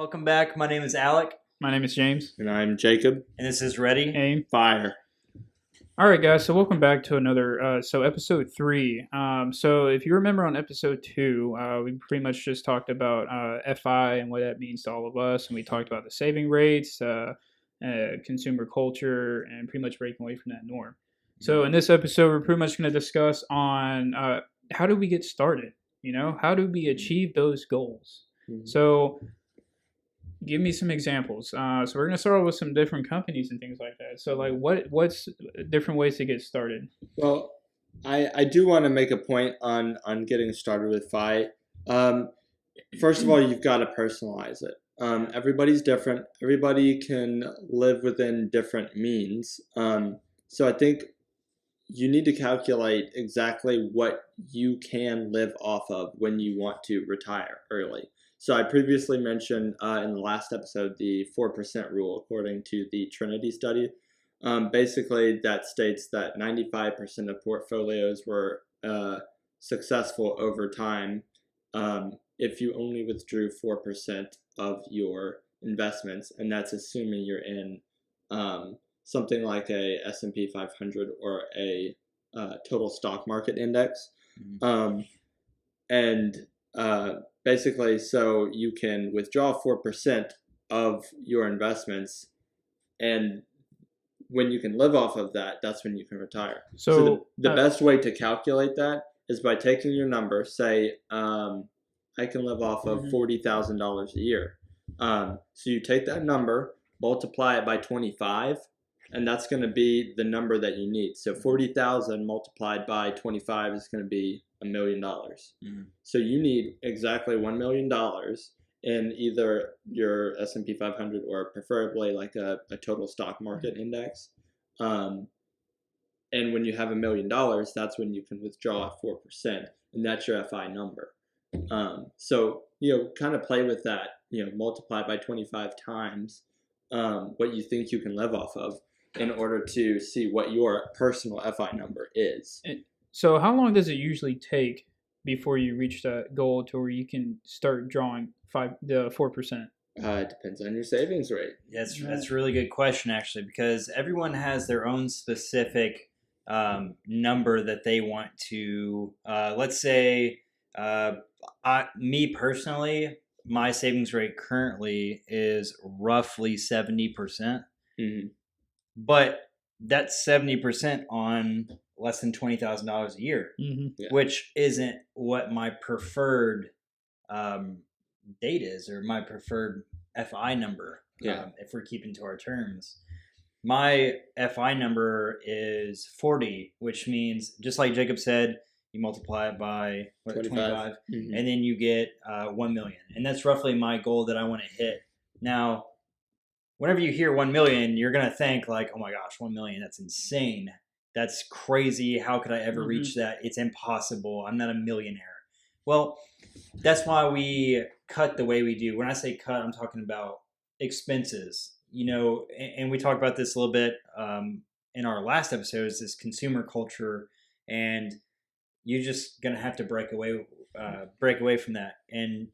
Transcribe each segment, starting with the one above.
Welcome back. My name is Alec, My name is James. And I'm Jacob. and this is Ready. Aim. Fire. All right, guys. So welcome back to another. Episode 3. So if you remember on episode 2, we pretty much just talked about F.I.R.E and what that means to all of us, and we talked about the saving rates, consumer culture, and pretty much breaking away from that norm. So in this episode, we're pretty much going to discuss on how do we get started. How do we achieve those goals? Mhm. So give me some examples. So we're gonna start off with some different companies and things like that. So like, what's different ways to get started? Well, I do want to make a point on getting started with F.I.R.E. First of all, you've got to personalize it. Everybody's different. Everybody can live within different means. So I think you need to calculate exactly what you can live off of when you want to retire early. So I previously mentioned in the last episode the 4% rule according to the Trinity study. Basically, that states that 95% of portfolios were successful over time if you only withdrew 4% of your investments, and that's assuming you're in something like a S&P 500 or a total stock market index. Basically, so you can withdraw 4% of your investments, and when you can live off of that, that's when you can retire. So the best way to calculate that is by taking your number, say, I can live off of $40,000 a year. So you take that number, multiply it by 25, and that's going to be the number that you need. So 40,000 multiplied by 25 is going to be $1 million. So you need exactly $1 million in either your S&P 500 or preferably like a total stock market index. And when you have $1 million, that's when you can withdraw 4%, and that's your FI number. So kind of play with that. Multiply by 25 times what you think you can live off of in order to see what your personal FI number is. So how long does it usually take before you reach that goal to where you can start drawing the 4%? It depends on your savings rate. That's a really good question, actually, because everyone has their own specific number that they want to. Let's say, me personally, my savings rate currently is roughly 70%. But that's 70% on less than $20,000 a year, which isn't what my preferred date is, or my preferred FI number. If we're keeping to our terms, my FI number is 40, which means, just like Jacob said, you multiply it by 25, and then you get 1 million, and that's roughly my goal that I want to hit. Now, whenever you hear 1 million, you're going to think like, oh my gosh, 1 million, that's insane. That's crazy. How could I ever reach that? It's impossible. I'm not a millionaire. Well, that's why we cut the way we do. When I say cut, I'm talking about expenses, and we talked about this a little bit in our last episodes, this consumer culture, and you're just going to have to break away from that. And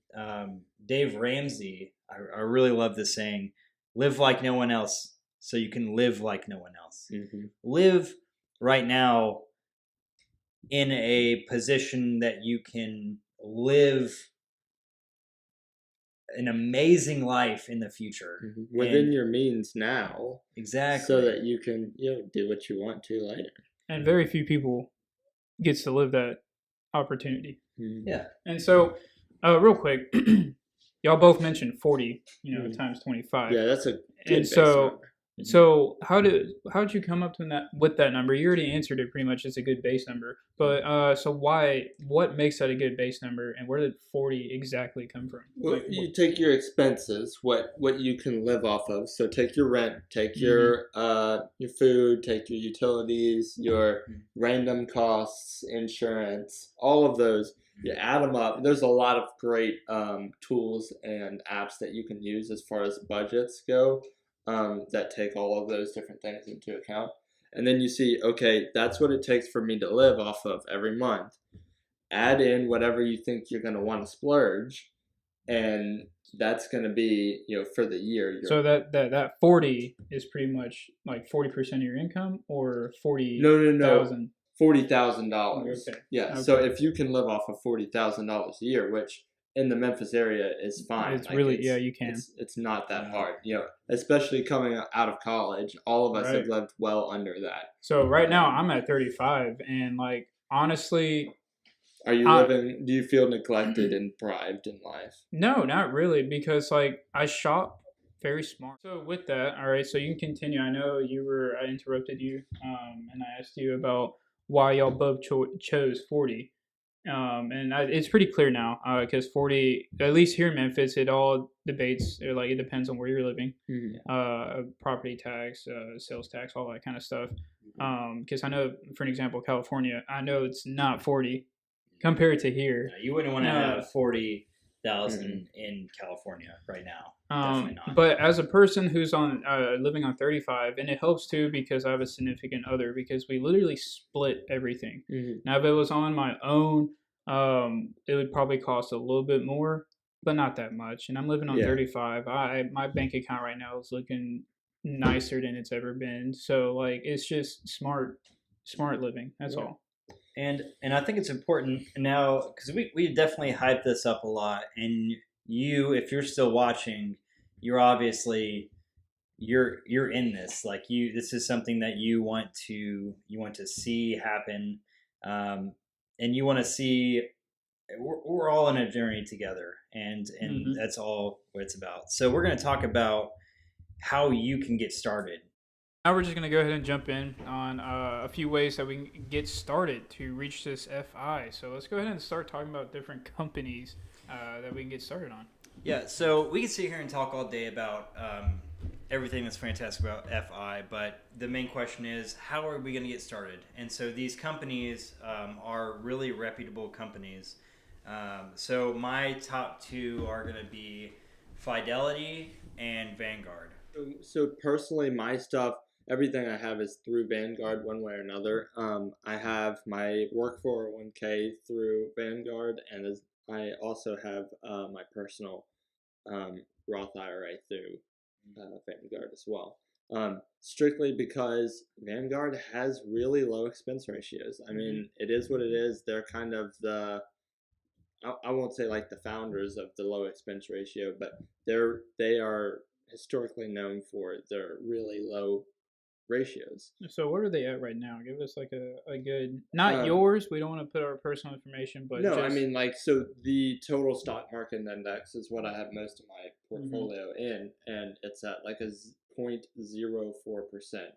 Dave Ramsey, I really love this saying, live like no one else so you can live like no one else. Live right now in a position that you can live an amazing life in the future. Within your means now. Exactly. So that you can do what you want to later. And very few people gets to live that opportunity. Yeah. And so, real quick, y'all both mentioned 40, times 25. Yeah, that's a good base so number. So how did you come up with that number? You already answered it pretty much. It's a good base number, but so what makes that a good base number, and where did 40 exactly come from? Well, you take your expenses, what you can live off of. So take your rent, take your food, take your utilities, your random costs, insurance, all of those. You add them up. There's a lot of great tools and apps that you can use as far as budgets go. That take all of those different things into account. And then you see, okay, that's what it takes for me to live off of every month. Add in whatever you think you're going to want to splurge, and that's going to be for the year. So that 40 is pretty much like 40% of your income, or 40,000. No. $40,000. Okay. Yeah. Okay. So if you can live off of $40,000 a year, which in the Memphis area is fine. It's really you can. It's not that hard. Especially coming out of college, all of us have lived well under that. So right now I'm at 35, and like honestly, are you living? Do you feel neglected and deprived in life? No, not really, because like I shop very smart. So with that, all right. So you can continue. I know I interrupted you, and I asked you about why y'all both chose 40. It's pretty clear now, because 40, at least here in Memphis, it all debates, or like it depends on where you're living, property tax, sales tax, all that kind of stuff. Because I know, for an example, California, I know it's not 40 compared to here. You wouldn't want to have 40,000 in California right now. Definitely not. But as a person who's on living on 35, and it helps too because I have a significant other, because we literally split everything. Now, if it was on my own, it would probably cost a little bit more, but not that much. And I'm living on 35. My bank account right now is looking nicer than it's ever been. So like it's just smart living. That's all. And I think it's important now, because we definitely hype this up a lot, and you, if you're still watching, you're obviously you're in this. Like this is something that you want to see happen, and you want to see. We're all in a journey together, and that's all what it's about. So we're going to talk about how you can get started. Now we're just going to go ahead and jump in on a few ways that we can get started to reach this FI. So let's go ahead and start talking about different companies that we can get started on. Yeah, so we can sit here and talk all day about everything that's fantastic about FI, but the main question is, how are we going to get started? And so these companies are really reputable companies. So my top two are going to be Fidelity and Vanguard. So personally, my stuff, everything I have is through Vanguard one way or another. I have my work 401k through Vanguard, and I also have my personal Roth IRA through Vanguard as well. Strictly because Vanguard has really low expense ratios. I mean, it is what it is. They're kind of I won't say like the founders of the low expense ratio, but they are historically known for their really low ratios. So what are they at right now? Give us like a good, not yours. We don't want to put our personal information, but no, I mean like, so the total stock market index is what I have most of my portfolio in, and it's at like a 0.04%.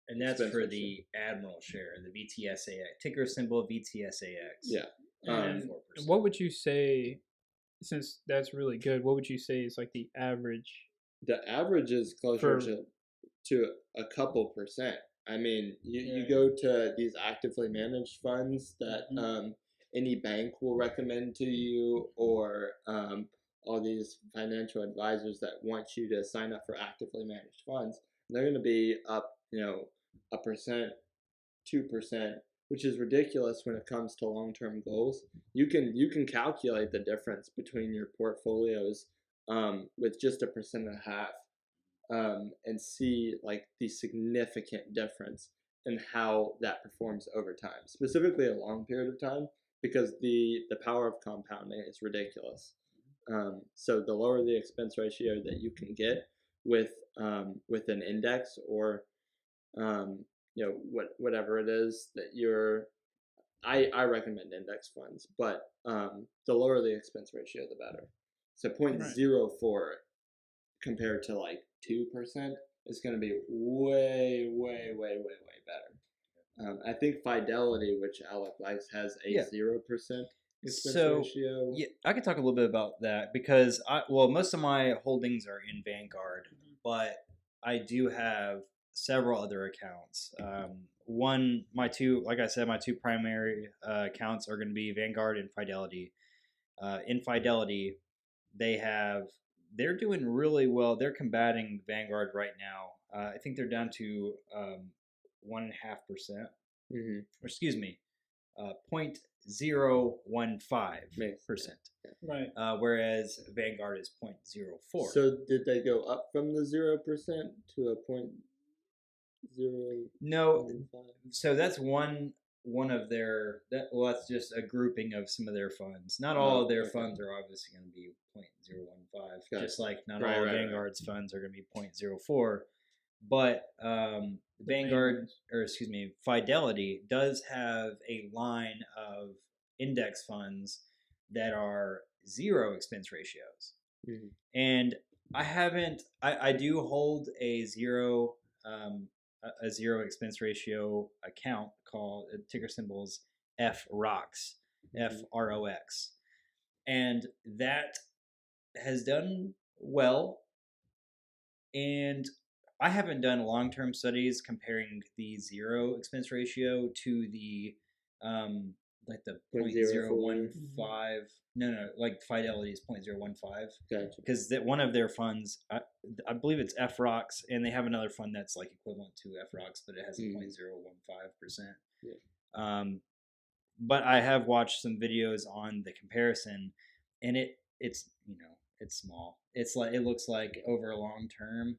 And that's for the Admiral share, the VTSAX, ticker symbol VTSAX. Yeah. And what would you say, since that's really good, what would you say is like the average? The average is closer to a couple percent. I mean, you go to these actively managed funds that any bank will recommend to you, or all these financial advisors that want you to sign up for actively managed funds. They're going to be up, 1%, 2%, which is ridiculous when it comes to long-term goals. You can calculate the difference between your portfolios with just 1.5%, and see like the significant difference in how that performs over time, specifically a long period of time, because the power of compounding is ridiculous. So the lower the expense ratio that you can get with an index, or whatever it is that I recommend index funds, but the lower the expense ratio, the better. So 0.04 compared to like 2% is going to be way, way, way, way, way better. I think Fidelity, which Alec likes, has a 0% expense ratio. Yeah, I could talk a little bit about that, because most of my holdings are in Vanguard, but I do have several other accounts. My two primary accounts are going to be Vanguard and Fidelity. In Fidelity, they're doing really well. They're combating Vanguard right now. I think they're down to 1.5%. Or excuse me, 0.015%. Right. Whereas Vanguard is 0.04. So did they go up from the 0% to a point zero? No, so that's one of their that's just a grouping of some of their funds. Not all of their funds are obviously going to be 0.015, just like not all of Vanguard's funds are going to be 0.04. But Vanguard, or excuse me, Fidelity does have a line of index funds that are zero expense ratios. Mm-hmm. And I do hold a zero expense ratio account called ticker symbols F.ROX, F.ROX, and that has done well. And I haven't done long-term studies comparing the zero expense ratio to the like the 0.015. No, like Fidelity's 0.015. Gotcha. Because that one of their funds, I believe it's F.ROX, and they have another fund that's like equivalent to F.ROX, but it has a 0.015%. Yeah. But I have watched some videos on the comparison, and it's it's small. It's like it looks like over a long term,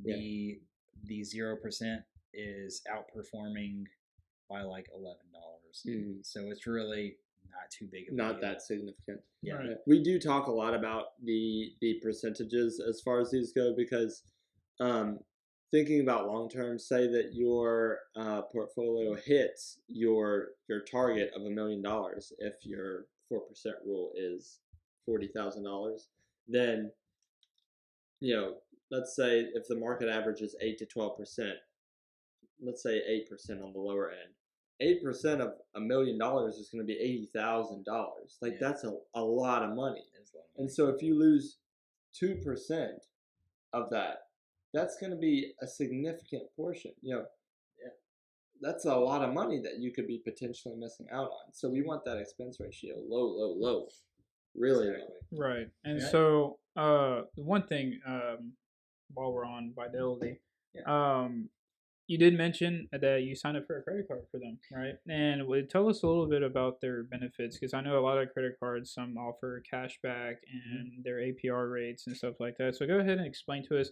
the 0% is outperforming by like $11. So it's really not too big of a not deal. that significant. Yeah. Right. We do talk a lot about the percentages as far as these go because thinking about long term, say that your portfolio hits your target of $1 million if your 4% rule is $40,000, then let's say if the market average is 8 to 12%, let's say 8% on the lower end. 8% of $1 million is going to be $80,000. Like that's a lot of money. And so if you lose 2% of that, that's going to be a significant portion. That's a lot of money that you could be potentially missing out on. So we want that expense ratio low, really low. Right. And so one thing while we're on Fidelity, you did mention that you signed up for a credit card for them, right? And tell us a little bit about their benefits, because I know a lot of credit cards, some offer cash back and their APR rates and stuff like that. So go ahead and explain to us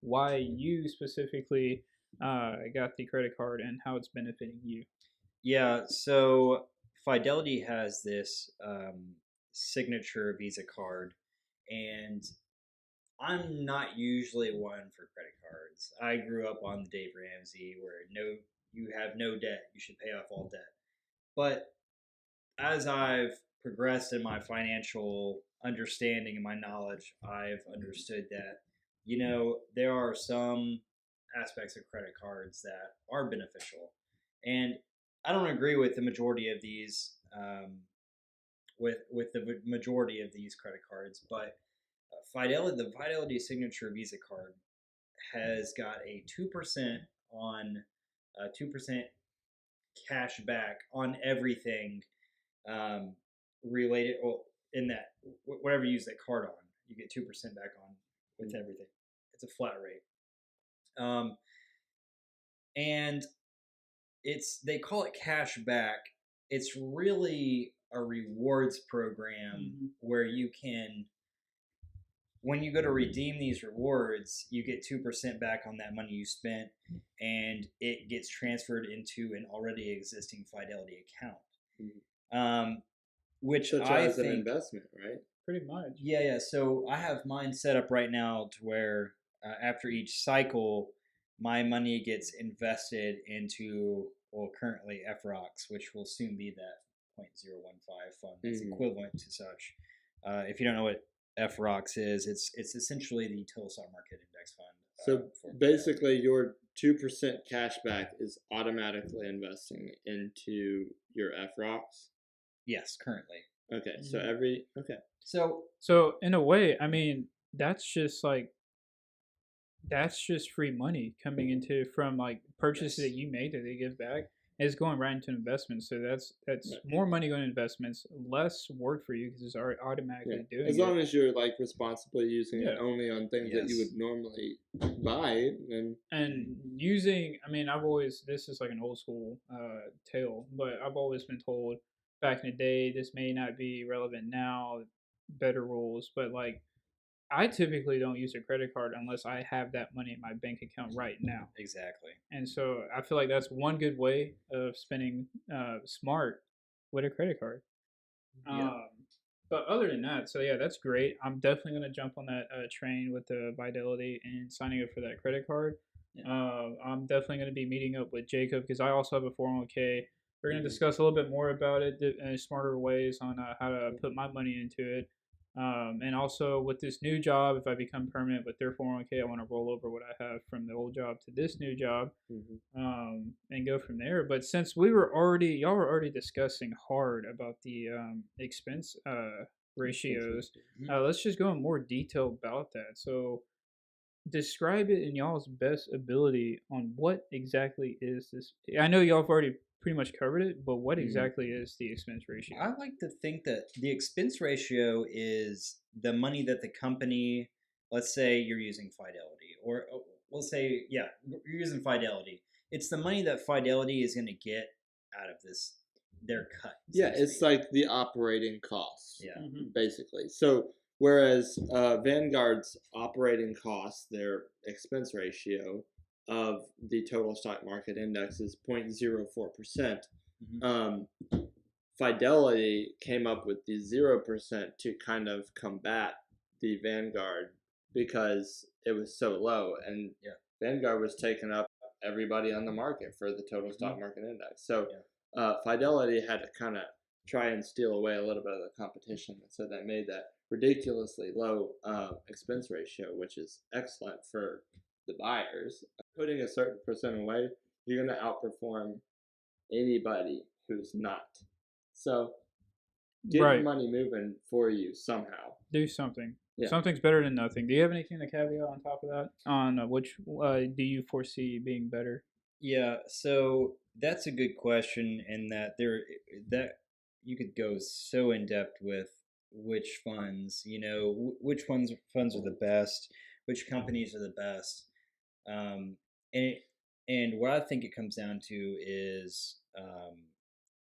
why you specifically got the credit card and how it's benefiting you. Yeah, so Fidelity has this signature Visa card, and I'm not usually one for credit cards. I grew up on the Dave Ramsey, where you have no debt, you should pay off all debt. But as I've progressed in my financial understanding and my knowledge, I've understood that there are some aspects of credit cards that are beneficial, and I don't agree with the majority of these with the majority of these credit cards, but the Fidelity Signature Visa card has got a 2% on 2% cash back on everything related. Well, in that whatever you use that card on, you get 2% back on with everything. It's a flat rate, and they call it cash back. It's really a rewards program where you can, when you go to redeem these rewards, you get 2% back on that money you spent, and it gets transferred into an already existing Fidelity account. Which such I as think an investment, right? Pretty much. Yeah. So I have mine set up right now to where after each cycle, my money gets invested into, well, currently F.ROX, which will soon be that 0.015 fund that's equivalent to such. If you don't know what F.ROX is, it's essentially the total stock market index fund. So basically, your 2% cash back is automatically investing into your F.ROX? Yes, currently. Okay, so So in a way, I mean, that's just free money coming into from like purchases that you made that they give back. It's going right into investments. So that's more money going to investments, less work for you because it's already automatically doing it. As long as you're like responsibly using it only on things that you would normally buy. And using, I mean, this is like an old school tale, but I've always been told back in the day. This may not be relevant now, better rules, but like I typically don't use a credit card unless I have that money in my bank account right now. Exactly. And so I feel like that's one good way of spending smart with a credit card. Yeah. But other than that, so yeah, that's great. I'm definitely gonna jump on that train with the Fidelity and signing up for that credit card. Yeah. I'm definitely gonna be meeting up with Jacob because I also have a 401k. We're gonna Mhm. discuss a little bit more about it, smarter ways on how to put my money into it. And also with this new job, if I become permanent with their 401k, I want to roll over what I have from the old job to this new job, and go from there. But since y'all were already discussing hard about the expense ratios, let's just go in more detail about that. So, describe it in y'all's best ability on what exactly is this. I know y'all have already pretty much covered it, but what exactly is the expense ratio? I like to think that the expense ratio is the money that the company, let's say you're using Fidelity, or we'll say, yeah, you're using Fidelity. It's the money that Fidelity is going to get out of their cut. Yeah, it's like the operating costs. Yeah. Basically. So whereas Vanguard's operating costs, their expense ratio of the total stock market index is 0.04%. Fidelity came up with the 0% to kind of combat the Vanguard because it was so low, and Vanguard was taking up everybody on the market for the total stock market index. So Fidelity had to kind of try and steal away a little bit of the competition, so that made that ridiculously low expense ratio, which is excellent for the buyers. Putting a certain percent away, you're going to outperform anybody who's not. So get your money moving for you somehow. Do something. Yeah. Something's better than nothing. Do you have anything to caveat on top of that? On which do you foresee being better? Yeah, so that's a good question, and that you could go so in depth with which funds, which funds are the best, which companies are the best, and what I think it comes down to is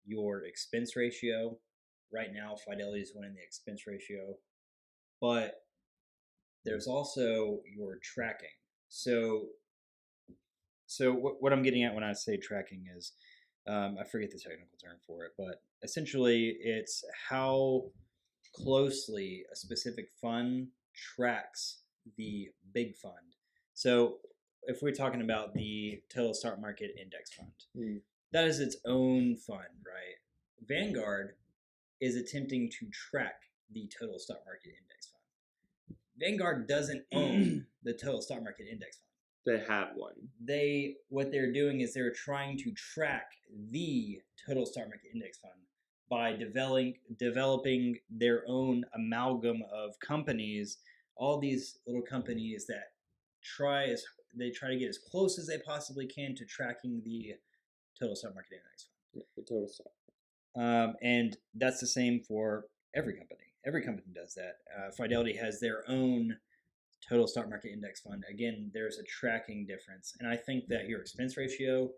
your expense ratio. Right now, Fidelity is winning the expense ratio, but there's also your tracking. So what I'm getting at when I say tracking is, I forget the technical term for it, but essentially it's how closely a specific fund tracks the big fund. So if we're talking about the total stock market index fund, that is its own fund, right? Vanguard is attempting to track the total stock market index fund. Vanguard doesn't own the total stock market index fund. They have one. What they're doing is they're trying to track the total stock market index fund by developing their own amalgam of companies, all these little companies that try to get as close as they possibly can to tracking the total stock market index fund. Yeah, the total stock. And that's the same for every company. Every company does that. Fidelity has their own total stock market index fund. Again, there's a tracking difference. And I think that your expense ratio,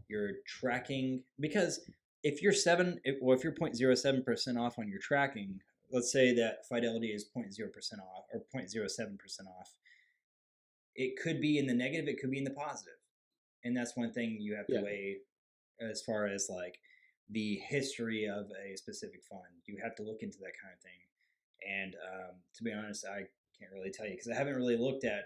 your tracking, because if you're 0.07% off on your tracking, let's say that Fidelity is 0.0% off or 0.07% off, it could be in the negative, it could be in the positive. And that's one thing you have to weigh as far as like the history of a specific fund. You have to look into that kind of thing. And to be honest, I can't really tell you because I haven't really looked at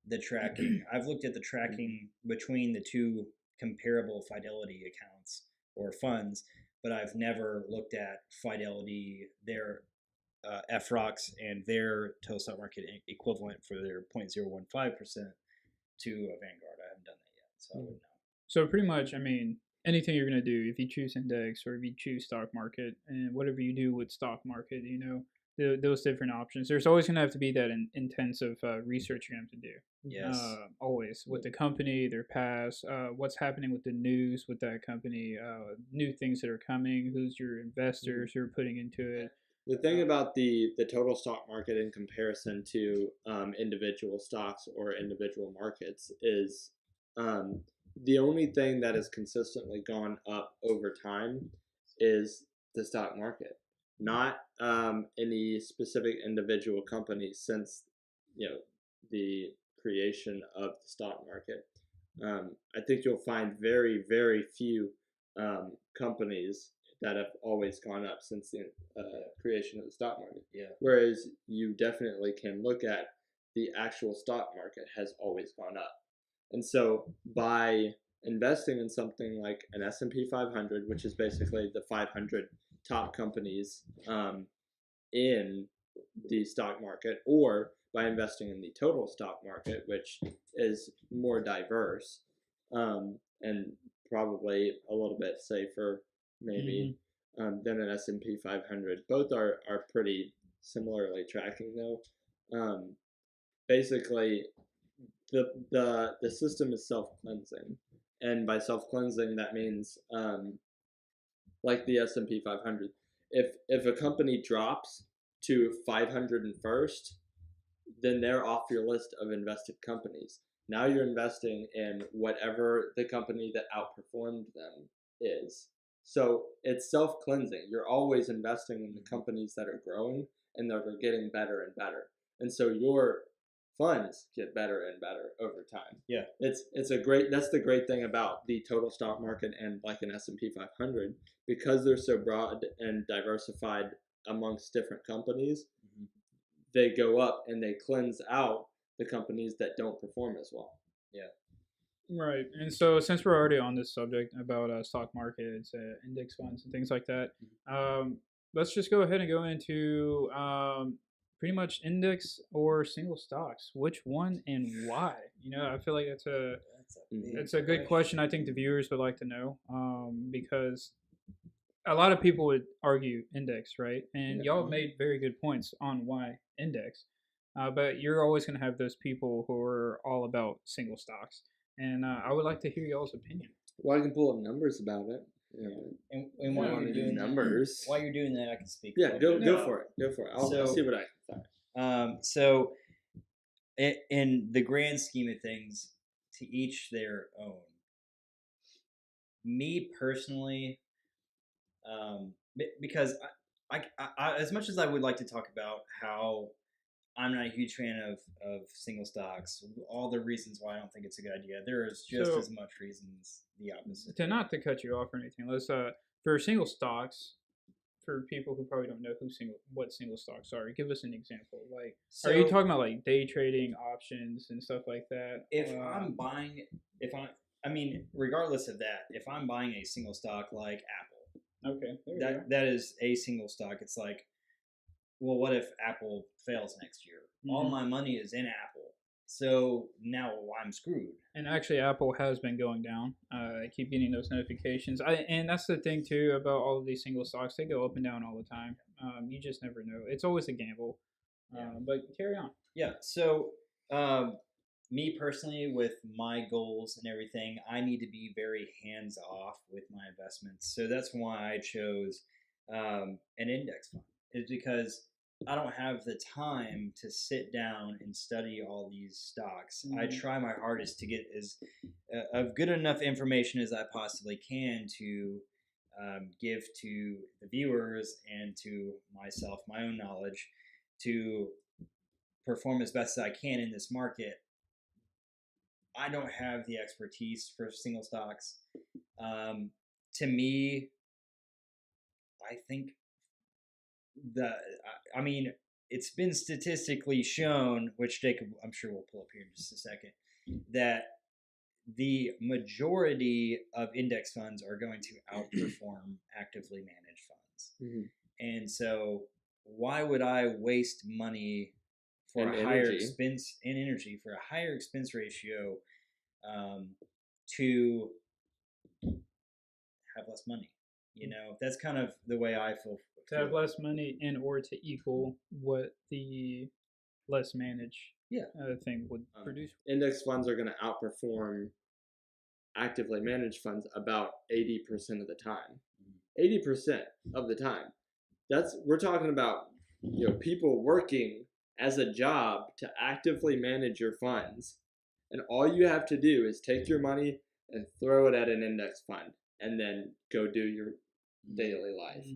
the tracking. I've looked at the tracking between the two comparable Fidelity accounts or funds, but I've never looked at Fidelity, their F.I.R.E and their total stock market equivalent for their 0.015% to a Vanguard. I haven't done that yet, so I wouldn't know. So pretty much, I mean, anything you're going to do, if you choose index or if you choose stock market and whatever you do with stock market, those different options, there's always going to have to be that intensive research you're going to have to do. Yes. Always with the company, their past, what's happening with the news with that company, new things that are coming, who's your investors who are putting into it. The thing about the total stock market in comparison to individual stocks or individual markets is the only thing that has consistently gone up over time is the stock market, not any specific individual companies since the creation of the stock market. I think you'll find very, very few companies that have always gone up since the creation of the stock market. Yeah. Whereas you definitely can look at the actual stock market has always gone up. And so by investing in something like an S&P 500, which is basically the 500 top companies in the stock market, or by investing in the total stock market, which is more diverse and probably a little bit safer, maybe, than an S&P 500. Both are pretty similarly tracking, though. Basically, the system is self-cleansing, and by self-cleansing, that means like the S&P 500. If a company drops to 501st, then they're off your list of invested companies. Now you're investing in whatever the company that outperformed them is. So it's self-cleansing. You're always investing in the companies that are growing and that are getting better and better. And so your funds get better and better over time. Yeah. That's the great thing about the total stock market and like an S&P 500, because they're so broad and diversified amongst different companies. They go up and they cleanse out the companies that don't perform as well. Yeah. Right. And so since we're already on this subject about stock markets, index funds, and things like that, let's just go ahead and go into pretty much index or single stocks. Which one and why? I feel like it's a good question. I think the viewers would like to know because a lot of people would argue index, right? And y'all have made very good points on why index. But you're always going to have those people who are all about single stocks. And I would like to hear y'all's opinion. Well, I can pull up numbers about it. And while you're doing numbers, while you're doing that, I can speak. Yeah, go for it. Go for it. I'll see what I can find. So, in the grand scheme of things, to each their own. Me personally, because I as much as I would like to talk about how I'm not a huge fan of single stocks, all the reasons why I don't think it's a good idea, there is just as much reasons the opposite. Not to cut you off or anything, let's for single stocks, for people who probably don't know what single stocks are, give us an example. Like, are you talking about like day trading options and stuff like that? Regardless of that, if I'm buying a single stock like Apple, okay, that is a single stock. It's like, well, what if Apple fails next year? All my money is in Apple, so now I'm screwed. And actually, Apple has been going down. I keep getting those notifications. And that's the thing too about all of these single stocks. They go up and down all the time. You just never know. It's always a gamble. But carry on. Yeah. So, me personally, with my goals and everything, I need to be very hands off with my investments. So that's why I chose an index fund. Is because I don't have the time to sit down and study all these stocks. I try my hardest to get as of good enough information as I possibly can to give to the viewers and to myself, my own knowledge, to perform as best as I can in this market. I don't have the expertise for single stocks. To me, I think it's been statistically shown, which Jacob, I'm sure we'll pull up here in just a second, that the majority of index funds are going to outperform actively managed funds. And so why would I waste money for a higher expense and energy for a higher expense ratio to have less money? That's kind of the way I feel. To have less money in order to equal what the less managed thing would produce. Index funds are going to outperform actively managed funds about 80% of the time. 80% of the time. We're talking about people working as a job to actively manage your funds, and all you have to do is take your money and throw it at an index fund, and then go do daily life,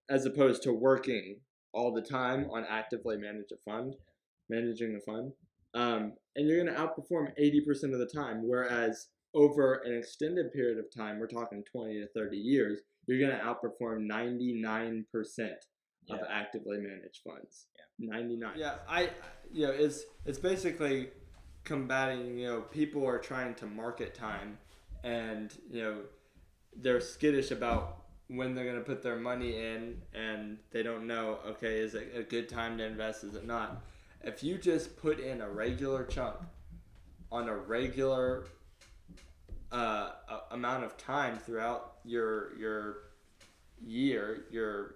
as opposed to working all the time on actively managing a fund. And you're going to outperform 80% of the time, whereas over an extended period of time, we're talking 20 to 30 years, you're going to outperform 99% of actively managed funds. 99. It's basically combating, people are trying to market time, and they're skittish about when they're going to put their money in, and they don't know, okay, is it a good time to invest, is it not? If you just put in a regular chunk on a regular amount of time throughout your year, your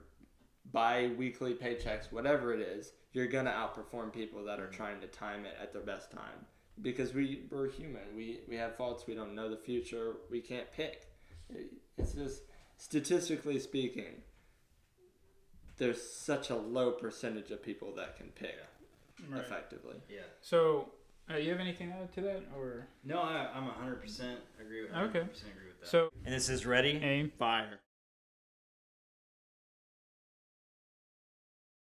bi-weekly paychecks, whatever it is, you're going to outperform people that are trying to time it at their best time. Because we're human. We have faults. We don't know the future. We can't pick. It's just, statistically speaking, there's such a low percentage of people that can pick effectively. Yeah. So, you have anything to add to that, or no? I'm 100% agree with. 100% agree with that. So, and this is ready. Aim. Fire.